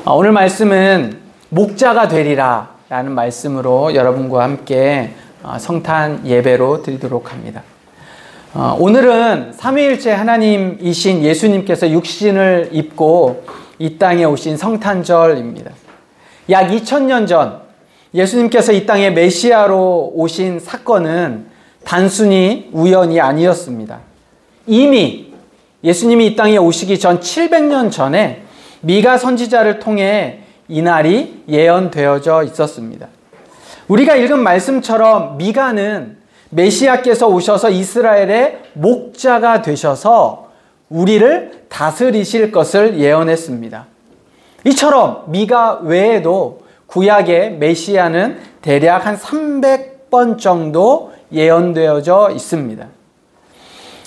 오늘 말씀은 목자가 되리라 라는 말씀으로 여러분과 함께 성탄 예배로 드리도록 합니다. 오늘은 삼위일체 하나님이신 예수님께서 육신을 입고 이 땅에 오신 성탄절입니다. 약 2000년 전 예수님께서 이 땅에 메시아로 오신 사건은 단순히 우연이 아니었습니다. 이미 예수님이 이 땅에 오시기 전 700년 전에 미가 선지자를 통해 이날이 예언되어져 있었습니다. 우리가 읽은 말씀처럼 미가는 메시아께서 오셔서 이스라엘의 목자가 되셔서 우리를 다스리실 것을 예언했습니다. 이처럼 미가 외에도 구약의 메시아는 대략 한 300번 정도 예언되어져 있습니다.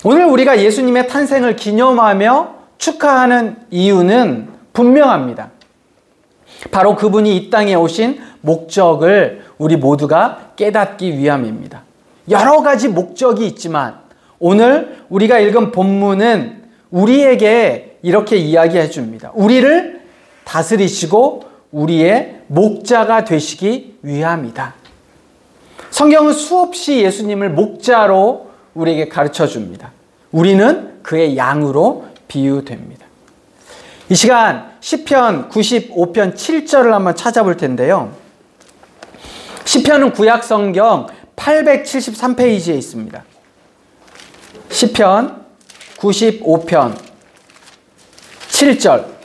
오늘 우리가 예수님의 탄생을 기념하며 축하하는 이유는 분명합니다. 바로 그분이 이 땅에 오신 목적을 우리 모두가 깨닫기 위함입니다. 여러 가지 목적이 있지만 오늘 우리가 읽은 본문은 우리에게 이렇게 이야기해 줍니다. 우리를 다스리시고 우리의 목자가 되시기 위함이다. 성경은 수없이 예수님을 목자로 우리에게 가르쳐 줍니다. 우리는 그의 양으로 비유됩니다. 이 시간 시편 95편 7절을 한번 찾아볼 텐데요. 시편은 구약 성경 873페이지에 있습니다. 시편 95편 7절.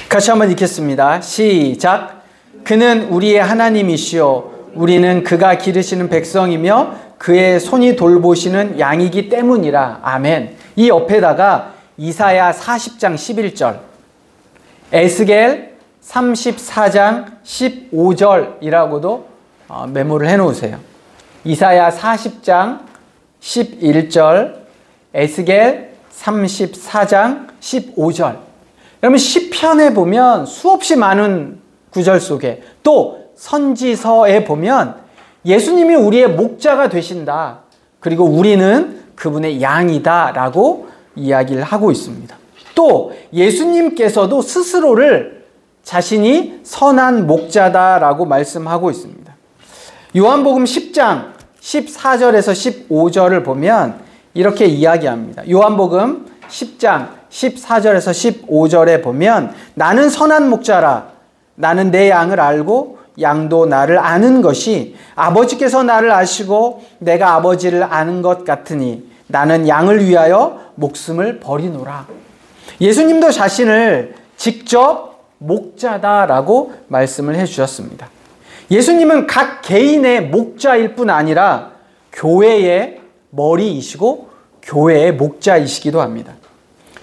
같이 한번 읽겠습니다. 시작. 그는 우리의 하나님이시요 우리는 그가 기르시는 백성이며 그의 손이 돌보시는 양이기 때문이라. 아멘. 이 옆에다가 이사야 40장 11절, 에스겔 34장 15절이라고도 메모를 해놓으세요. 이사야 40장 11절, 에스겔 34장 15절. 여러분 시편에 보면 수없이 많은 구절 속에 또 선지서에 보면 예수님이 우리의 목자가 되신다. 그리고 우리는 그분의 양이다 라고 이야기를 하고 있습니다. 또 예수님께서도 스스로를 자신이 선한 목자다라고 말씀하고 있습니다. 요한복음 10장 14절에서 15절을 보면 이렇게 이야기합니다. 요한복음 10장 14절에서 15절에 보면 나는 선한 목자라. 나는 내 양을 알고 양도 나를 아는 것이 아버지께서 나를 아시고 내가 아버지를 아는 것 같으니 나는 양을 위하여 목숨을 버리노라. 예수님도 자신을 직접 목자다라고 말씀을 해주셨습니다. 예수님은 각 개인의 목자일 뿐 아니라 교회의 머리이시고 교회의 목자이시기도 합니다.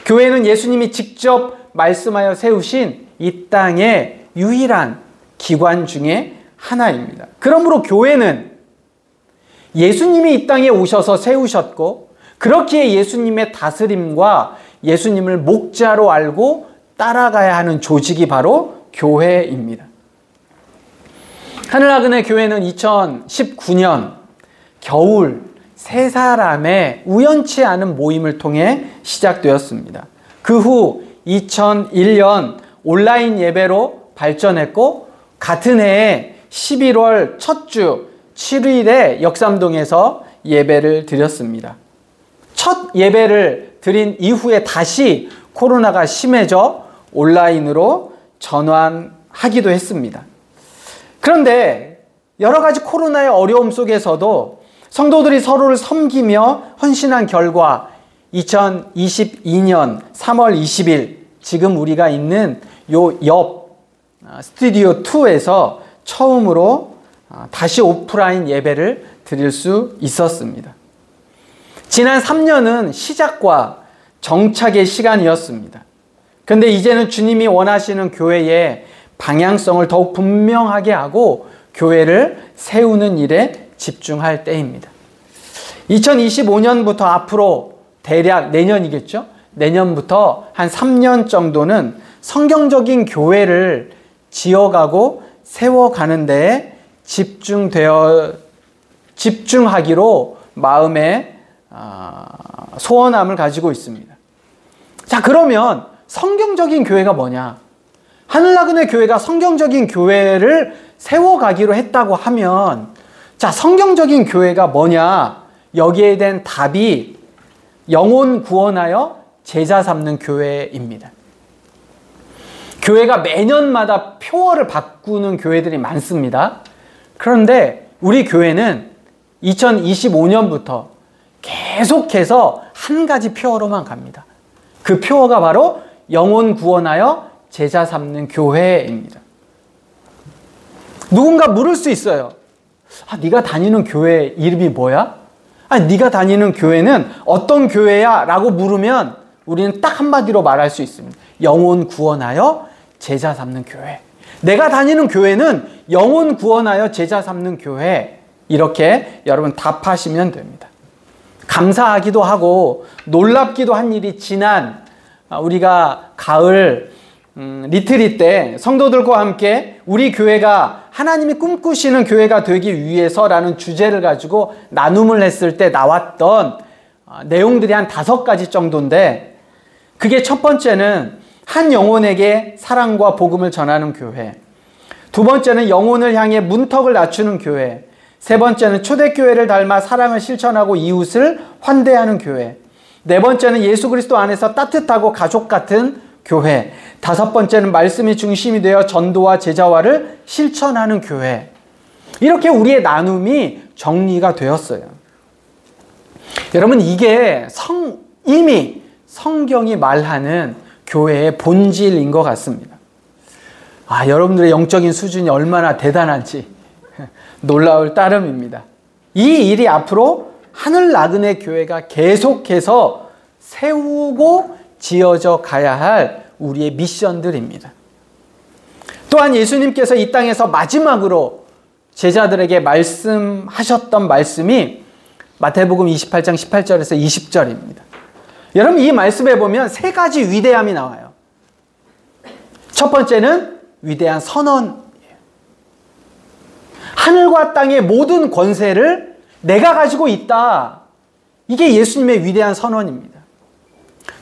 교회는 예수님이 직접 말씀하여 세우신 이 땅의 유일한 기관 중에 하나입니다. 그러므로 교회는 예수님이 이 땅에 오셔서 세우셨고 그렇기에 예수님의 다스림과 예수님을 목자로 알고 따라가야 하는 조직이 바로 교회입니다. 하늘나그네 교회는 2019년 겨울 세 사람의 우연치 않은 모임을 통해 시작되었습니다. 그 후 2001년 온라인 예배로 발전했고 같은 해에 11월 첫 주 7일에 역삼동에서 예배를 드렸습니다. 첫 예배를 드린 이후에 다시 코로나가 심해져 온라인으로 전환하기도 했습니다. 그런데 여러 가지 코로나의 어려움 속에서도 성도들이 서로를 섬기며 헌신한 결과 2022년 3월 20일 지금 우리가 있는 요 옆 스튜디오 2에서 처음으로 다시 오프라인 예배를 드릴 수 있었습니다. 지난 3년은 시작과 정착의 시간이었습니다. 그런데 이제는 주님이 원하시는 교회의 방향성을 더욱 분명하게 하고 교회를 세우는 일에 집중할 때입니다. 2025년부터 앞으로 대략 내년이겠죠? 내년부터 한 3년 정도는 성경적인 교회를 지어가고 세워가는 데에 집중하기로 마음에 소원함을 가지고 있습니다. 자, 그러면 성경적인 교회가 뭐냐? 하늘나그네 교회가 성경적인 교회를 세워가기로 했다고 하면, 자, 성경적인 교회가 뭐냐? 여기에 대한 답이 영혼 구원하여 제자 삼는 교회입니다. 교회가 매년마다 표어를 바꾸는 교회들이 많습니다. 그런데 우리 교회는 2025년부터 계속해서 한 가지 표어로만 갑니다. 그 표어가 바로 영혼 구원하여 제자 삼는 교회입니다. 누군가 물을 수 있어요. 아, 네가 다니는 교회 이름이 뭐야? 아니, 네가 다니는 교회는 어떤 교회야? 라고 물으면 우리는 딱 한마디로 말할 수 있습니다. 영혼 구원하여 제자 삼는 교회. 내가 다니는 교회는 영혼 구원하여 제자 삼는 교회. 이렇게 여러분 답하시면 됩니다. 감사하기도 하고 놀랍기도 한 일이 지난 우리가 가을 리트릿 때 성도들과 함께 우리 교회가 하나님이 꿈꾸시는 교회가 되기 위해서라는 주제를 가지고 나눔을 했을 때 나왔던 내용들이 한 5가지 정도인데, 그게 첫 번째는 한 영혼에게 사랑과 복음을 전하는 교회, 두 번째는 영혼을 향해 문턱을 낮추는 교회, 세 번째는 초대교회를 닮아 사랑을 실천하고 이웃을 환대하는 교회, 네 번째는 예수 그리스도 안에서 따뜻하고 가족 같은 교회, 다섯 번째는 말씀이 중심이 되어 전도와 제자화를 실천하는 교회. 이렇게 우리의 나눔이 정리가 되었어요. 여러분, 이게 이미 성경이 말하는 교회의 본질인 것 같습니다. 아, 여러분들의 영적인 수준이 얼마나 대단한지 놀라울 따름입니다. 이 일이 앞으로 하늘나그네 교회가 계속해서 세우고 지어져 가야 할 우리의 미션들입니다. 또한 예수님께서 이 땅에서 마지막으로 제자들에게 말씀하셨던 말씀이 마태복음 28장 18절에서 20절입니다. 여러분, 이 말씀에 보면 3가지 위대함이 나와요. 첫 번째는 위대한 선언이에요. 하늘과 땅의 모든 권세를 내가 가지고 있다. 이게 예수님의 위대한 선언입니다.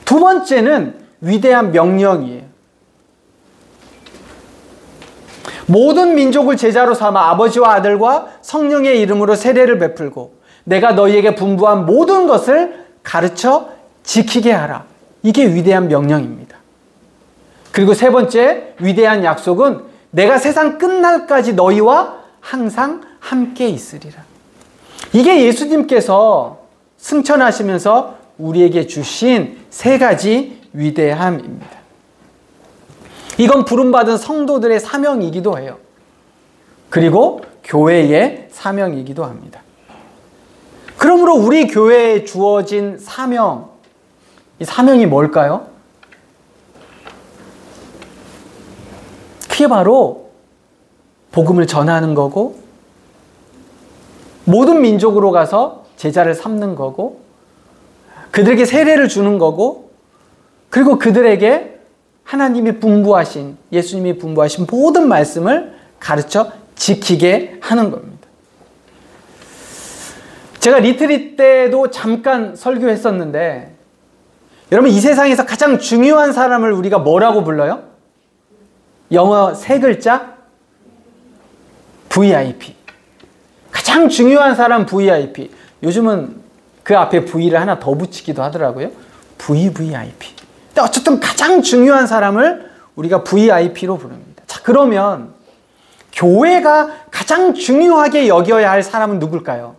두 번째는 위대한 명령이에요. 모든 민족을 제자로 삼아 아버지와 아들과 성령의 이름으로 세례를 베풀고 내가 너희에게 분부한 모든 것을 가르쳐 지키게 하라. 이게 위대한 명령입니다. 그리고 세 번째 위대한 약속은 내가 세상 끝날까지 너희와 항상 함께 있으리라. 이게 예수님께서 승천하시면서 우리에게 주신 3가지 위대함입니다. 이건 부름받은 성도들의 사명이기도 해요. 그리고 교회의 사명이기도 합니다. 그러므로 우리 교회에 주어진 사명, 이 사명이 뭘까요? 그게 바로 복음을 전하는 거고, 모든 민족으로 가서 제자를 삼는 거고, 그들에게 세례를 주는 거고, 그리고 그들에게 하나님이 분부하신, 예수님이 분부하신 모든 말씀을 가르쳐 지키게 하는 겁니다. 제가 리트릿 때도 잠깐 설교했었는데, 여러분, 이 세상에서 가장 중요한 사람을 우리가 뭐라고 불러요? 영어 3글자 VIP. 가장 중요한 사람 VIP. 요즘은 그 앞에 V를 하나 더 붙이기도 하더라고요. VVIP. 근데 어쨌든 가장 중요한 사람을 우리가 VIP로 부릅니다. 자, 그러면 교회가 가장 중요하게 여겨야 할 사람은 누굴까요?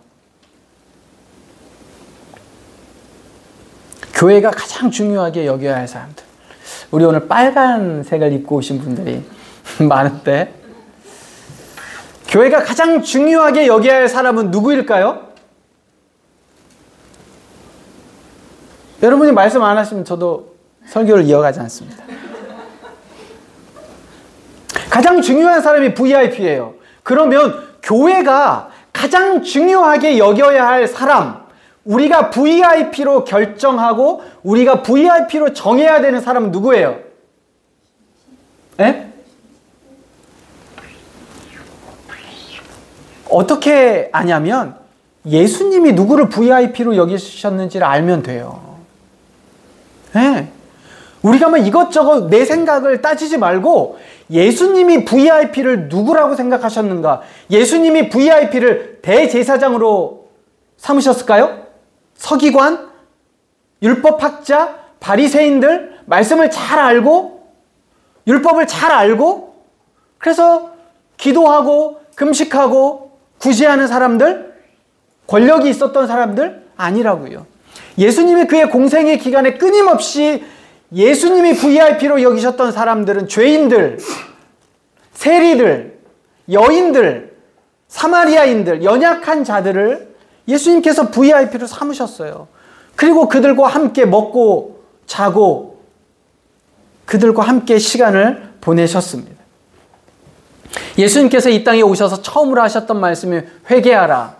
교회가 가장 중요하게 여겨야 할 사람들. 우리 오늘 빨간색을 입고 오신 분들이 많은데, 교회가 가장 중요하게 여겨야 할 사람은 누구일까요? 여러분이 말씀 안 하시면 저도 설교를 이어가지 않습니다. 가장 중요한 사람이 VIP예요. 그러면 교회가 가장 중요하게 여겨야 할 사람, 우리가 VIP로 결정하고 우리가 VIP로 정해야 되는 사람은 누구예요? 네? 어떻게 아냐면 예수님이 누구를 VIP로 여기셨는지를 알면 돼요. 네. 우리가 뭐 이것저것 내 생각을 따지지 말고 예수님이 VIP를 누구라고 생각하셨는가? 예수님이 VIP를 대제사장으로 삼으셨을까요? 서기관, 율법학자, 바리새인들, 말씀을 잘 알고 율법을 잘 알고 그래서 기도하고 금식하고 구제하는 사람들, 권력이 있었던 사람들 아니라고요. 예수님이 그의 공생의 기간에 끊임없이 예수님이 VIP로 여기셨던 사람들은 죄인들, 세리들, 여인들, 사마리아인들, 연약한 자들을 예수님께서 VIP로 삼으셨어요. 그리고 그들과 함께 먹고 자고 그들과 함께 시간을 보내셨습니다. 예수님께서 이 땅에 오셔서 처음으로 하셨던 말씀이 회개하라,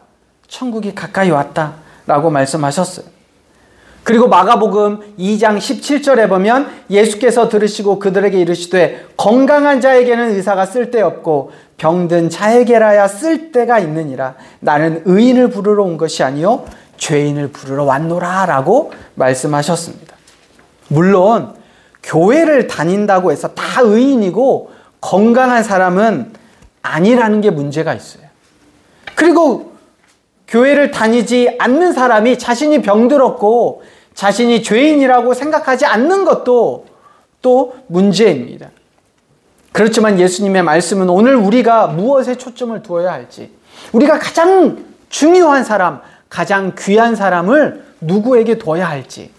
천국이 가까이 왔다 라고 말씀하셨어요. 그리고 마가복음 2장 17절에 보면 예수께서 들으시고 그들에게 이르시되 건강한 자에게는 의사가 쓸데없고 병든 자에게라야 쓸데가 있느니라. 나는 의인을 부르러 온 것이 아니요 죄인을 부르러 왔노라 라고 말씀하셨습니다. 물론 교회를 다닌다고 해서 다 의인이고 건강한 사람은 아니라는 게 문제가 있어요. 그리고 교회를 다니지 않는 사람이 자신이 병들었고 자신이 죄인이라고 생각하지 않는 것도 또 문제입니다. 그렇지만 예수님의 말씀은 오늘 우리가 무엇에 초점을 두어야 할지, 우리가 가장 중요한 사람, 가장 귀한 사람을 누구에게 둬야 할지.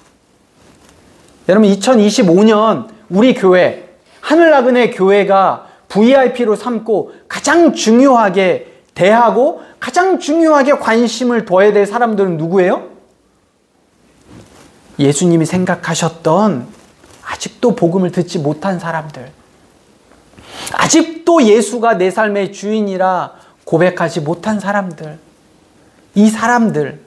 여러분 2025년 우리 교회, 하늘나그네 교회가 VIP로 삼고 가장 중요하게 대하고 가장 중요하게 관심을 둬야 될 사람들은 누구예요? 예수님이 생각하셨던 아직도 복음을 듣지 못한 사람들, 아직도 예수가 내 삶의 주인이라 고백하지 못한 사람들, 이 사람들,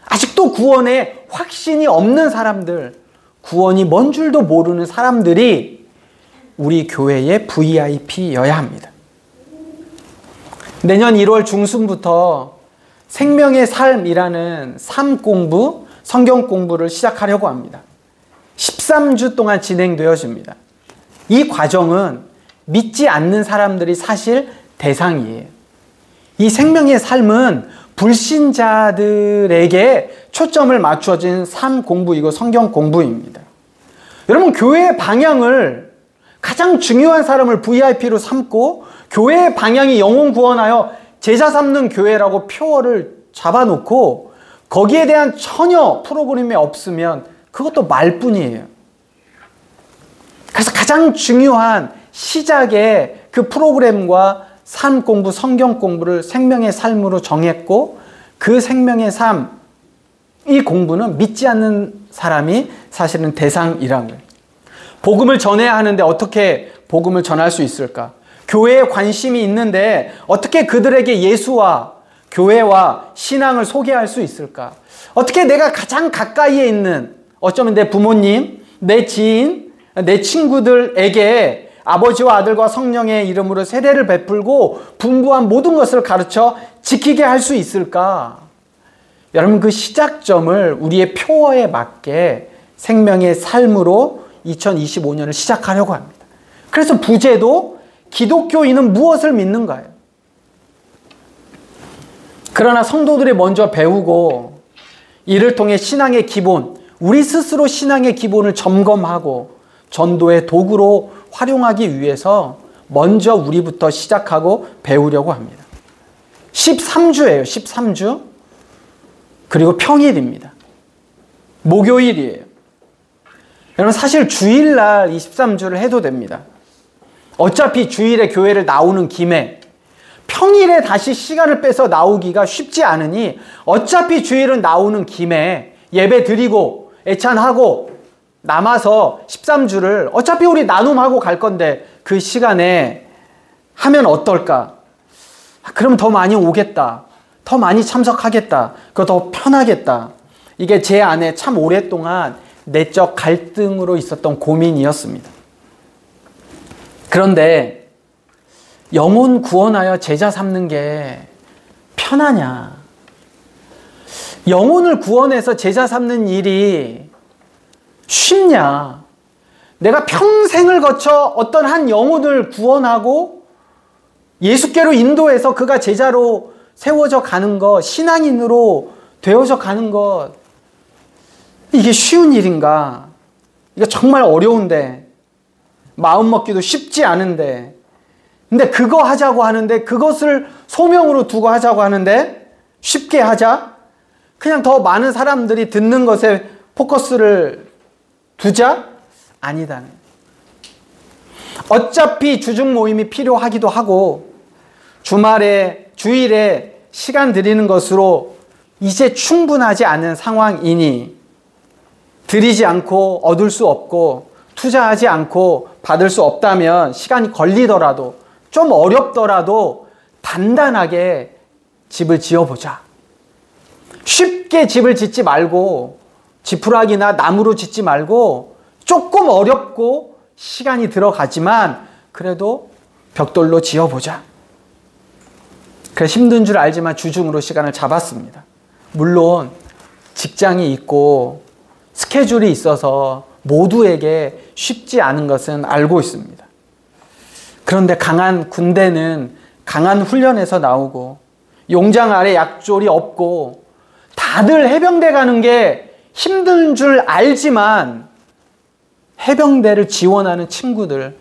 아직도 구원에 확신이 없는 사람들, 구원이 뭔 줄도 모르는 사람들이 우리 교회의 VIP여야 합니다. 내년 1월 중순부터 생명의 삶이라는 삶 공부, 성경 공부를 시작하려고 합니다. 13주 동안 진행되어집니다. 이 과정은 믿지 않는 사람들이 사실 대상이에요. 이 생명의 삶은 불신자들에게 초점을 맞춰진 삶 공부이고 성경 공부입니다. 여러분, 교회의 방향을 가장 중요한 사람을 VIP로 삼고 교회의 방향이 영혼 구원하여 제자 삼는 교회라고 표어를 잡아놓고 거기에 대한 전혀 프로그램이 없으면 그것도 말뿐이에요. 그래서 가장 중요한 시작의 그 프로그램과 삶 공부, 성경 공부를 생명의 삶으로 정했고 그 생명의 삶, 이 공부는 믿지 않는 사람이 사실은 대상이라고요. 복음을 전해야 하는데 어떻게 복음을 전할 수 있을까? 교회에 관심이 있는데 어떻게 그들에게 예수와 교회와 신앙을 소개할 수 있을까? 어떻게 내가 가장 가까이에 있는, 어쩌면 내 부모님, 내 지인, 내 친구들에게 아버지와 아들과 성령의 이름으로 세례를 베풀고 분부한 모든 것을 가르쳐 지키게 할 수 있을까? 여러분, 그 시작점을 우리의 표어에 맞게 생명의 삶으로 2025년을 시작하려고 합니다. 그래서 부제도 기독교인은 무엇을 믿는가요? 그러나 성도들이 먼저 배우고 이를 통해 신앙의 기본, 우리 스스로 신앙의 기본을 점검하고 전도의 도구로 활용하기 위해서 먼저 우리부터 시작하고 배우려고 합니다. 13주예요. 13주. 그리고 평일입니다. 목요일이에요. 여러분, 사실 주일날 23주를 해도 됩니다. 어차피 주일에 교회를 나오는 김에 평일에 다시 시간을 빼서 나오기가 쉽지 않으니 어차피 주일은 나오는 김에 예배 드리고 애찬하고 남아서 13주를 어차피 우리 나눔하고 갈 건데 그 시간에 하면 어떨까? 그러면 더 많이 오겠다. 더 많이 참석하겠다. 그거 더 편하겠다. 이게 제 안에 참 오랫동안 내적 갈등으로 있었던 고민이었습니다. 그런데 영혼 구원하여 제자 삼는 게 편하냐? 영혼을 구원해서 제자 삼는 일이 쉽냐? 내가 평생을 거쳐 어떤 한 영혼을 구원하고 예수께로 인도해서 그가 제자로 세워져 가는 것, 신앙인으로 되어져 가는 것, 이게 쉬운 일인가? 이거 정말 어려운데, 마음 먹기도 쉽지 않은데, 근데 그거 하자고 하는데, 그것을 소명으로 두고 하자고 하는데, 쉽게 하자? 그냥 더 많은 사람들이 듣는 것에 포커스를 두자? 아니다. 어차피 주중 모임이 필요하기도 하고, 주일에 시간 들이는 것으로 이제 충분하지 않은 상황이니, 드리지 않고 얻을 수 없고, 투자하지 않고 받을 수 없다면 시간이 걸리더라도, 좀 어렵더라도 단단하게 집을 지어보자. 쉽게 집을 짓지 말고, 지푸라기나 나무로 짓지 말고, 조금 어렵고 시간이 들어가지만 그래도 벽돌로 지어보자. 그래서 힘든 줄 알지만 주중으로 시간을 잡았습니다. 물론 직장이 있고 스케줄이 있어서 모두에게 쉽지 않은 것은 알고 있습니다. 그런데 강한 군대는 강한 훈련에서 나오고, 용장 아래 약졸이 없고, 다들 해병대 가는 게 힘든 줄 알지만 해병대를 지원하는 친구들,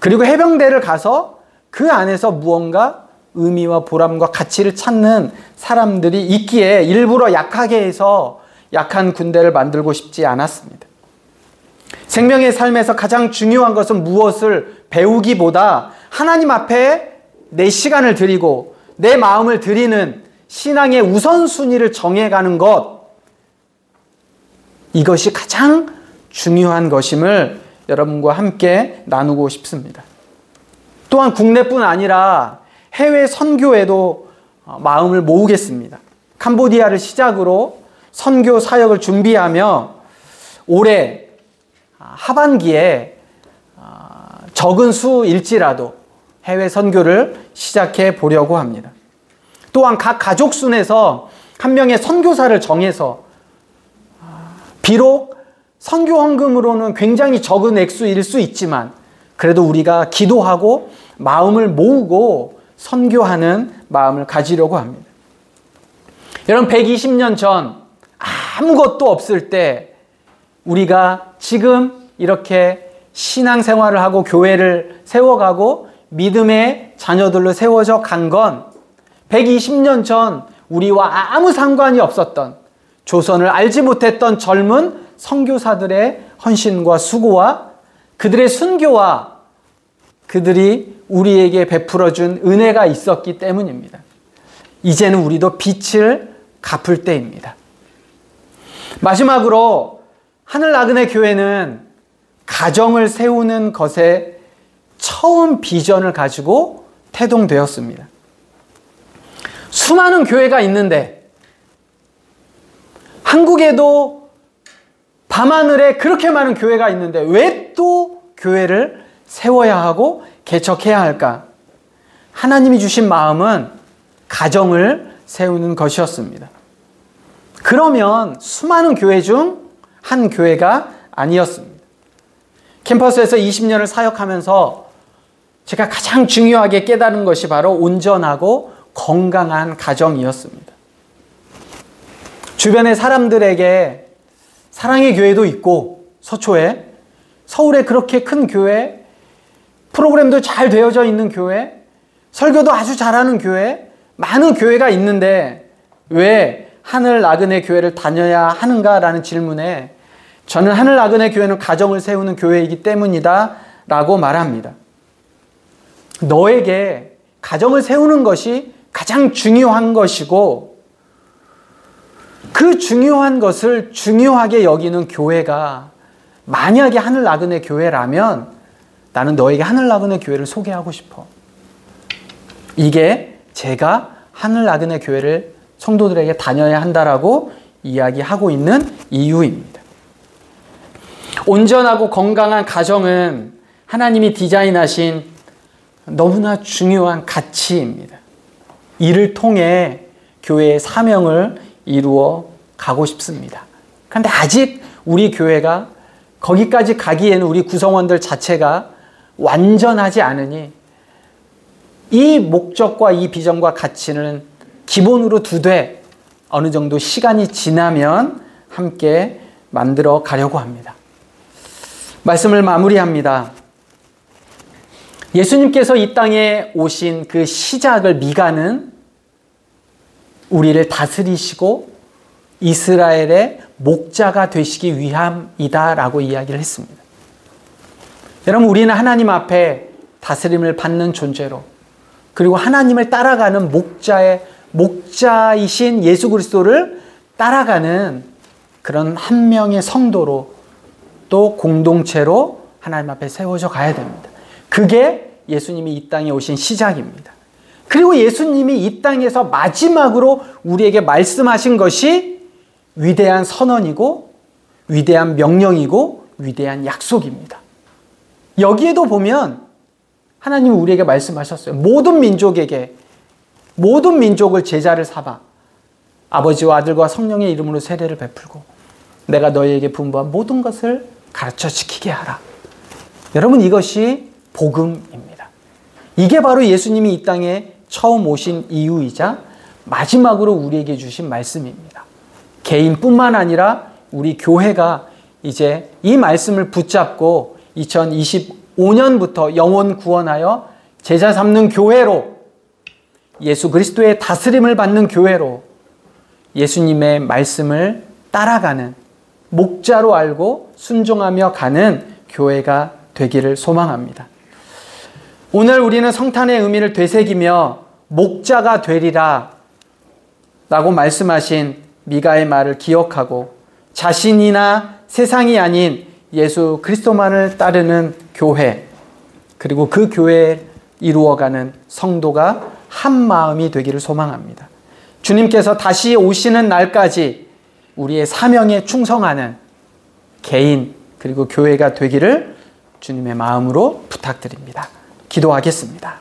그리고 해병대를 가서 그 안에서 무언가 의미와 보람과 가치를 찾는 사람들이 있기에 일부러 약하게 해서 약한 군대를 만들고 싶지 않았습니다. 생명의 삶에서 가장 중요한 것은 무엇을 배우기보다 하나님 앞에 내 시간을 드리고 내 마음을 드리는 신앙의 우선순위를 정해가는 것, 이것이 가장 중요한 것임을 여러분과 함께 나누고 싶습니다. 또한 국내뿐 아니라 해외 선교에도 마음을 모으겠습니다. 캄보디아를 시작으로 선교 사역을 준비하며 올해 하반기에 적은 수일지라도 해외 선교를 시작해 보려고 합니다. 또한 각 가족 순에서 한 명의 선교사를 정해서, 비록 선교 헌금으로는 굉장히 적은 액수일 수 있지만 그래도 우리가 기도하고 마음을 모으고 선교하는 마음을 가지려고 합니다. 여러분, 120년 전 아무것도 없을 때 우리가 지금 이렇게 신앙생활을 하고 교회를 세워가고 믿음의 자녀들로 세워져 간 건 120년 전 우리와 아무 상관이 없었던, 조선을 알지 못했던 젊은 선교사들의 헌신과 수고와 그들의 순교와 그들이 우리에게 베풀어준 은혜가 있었기 때문입니다. 이제는 우리도 빚을 갚을 때입니다. 마지막으로 하늘나그네 교회는 가정을 세우는 것에 처음 비전을 가지고 태동되었습니다. 수많은 교회가 있는데, 한국에도 밤하늘에 그렇게 많은 교회가 있는데 왜 또 교회를 세워야 하고 개척해야 할까? 하나님이 주신 마음은 가정을 세우는 것이었습니다. 그러면 수많은 교회 중 한 교회가 아니었습니다. 캠퍼스에서 20년을 사역하면서 제가 가장 중요하게 깨달은 것이 바로 온전하고 건강한 가정이었습니다. 주변의 사람들에게 사랑의 교회도 있고, 서초에, 서울에 그렇게 큰 교회, 프로그램도 잘 되어져 있는 교회, 설교도 아주 잘하는 교회, 많은 교회가 있는데 왜 하늘나그네 교회를 다녀야 하는가라는 질문에 저는 하늘나그네 교회는 가정을 세우는 교회이기 때문이다 라고 말합니다. 너에게 가정을 세우는 것이 가장 중요한 것이고, 그 중요한 것을 중요하게 여기는 교회가 만약에 하늘나그네 교회라면 나는 너에게 하늘나그네 교회를 소개하고 싶어. 이게 제가 하늘나그네 교회를 성도들에게 다녀야 한다라고 이야기하고 있는 이유입니다. 온전하고 건강한 가정은 하나님이 디자인하신 너무나 중요한 가치입니다. 이를 통해 교회의 사명을 이루어 가고 싶습니다. 그런데 아직 우리 교회가 거기까지 가기에는 우리 구성원들 자체가 완전하지 않으니 이 목적과 이 비전과 가치는 기본으로 두되 어느 정도 시간이 지나면 함께 만들어 가려고 합니다. 말씀을 마무리합니다. 예수님께서 이 땅에 오신 그 시작을 미가는 우리를 다스리시고 이스라엘의 목자가 되시기 위함이다라고 이야기를 했습니다. 여러분, 우리는 하나님 앞에 다스림을 받는 존재로, 그리고 하나님을 따라가는 목자이신 예수 그리스도를 따라가는 그런 한 명의 성도로, 또 공동체로 하나님 앞에 세워져 가야 됩니다. 그게 예수님이 이 땅에 오신 시작입니다. 그리고 예수님이 이 땅에서 마지막으로 우리에게 말씀하신 것이 위대한 선언이고 위대한 명령이고 위대한 약속입니다. 여기에도 보면 하나님이 우리에게 말씀하셨어요. 모든 민족을 제자를 삼아 아버지와 아들과 성령의 이름으로 세례를 베풀고 내가 너희에게 분부한 모든 것을 가르쳐 지키게 하라. 여러분, 이것이 복음입니다. 이게 바로 예수님이 이 땅에 처음 오신 이유이자 마지막으로 우리에게 주신 말씀입니다. 개인뿐만 아니라 우리 교회가 이제 이 말씀을 붙잡고 2025년부터 영혼 구원하여 제자 삼는 교회로, 예수 그리스도의 다스림을 받는 교회로, 예수님의 말씀을 따라가는 목자로 알고 순종하며 가는 교회가 되기를 소망합니다. 오늘 우리는 성탄의 의미를 되새기며 목자가 되리라 라고 말씀하신 미가의 말을 기억하고 자신이나 세상이 아닌 예수 그리스도만을 따르는 교회, 그리고 그 교회에 이루어가는 성도가 한 마음이 되기를 소망합니다. 주님께서 다시 오시는 날까지 우리의 사명에 충성하는 개인 그리고 교회가 되기를 주님의 마음으로 부탁드립니다. 기도하겠습니다.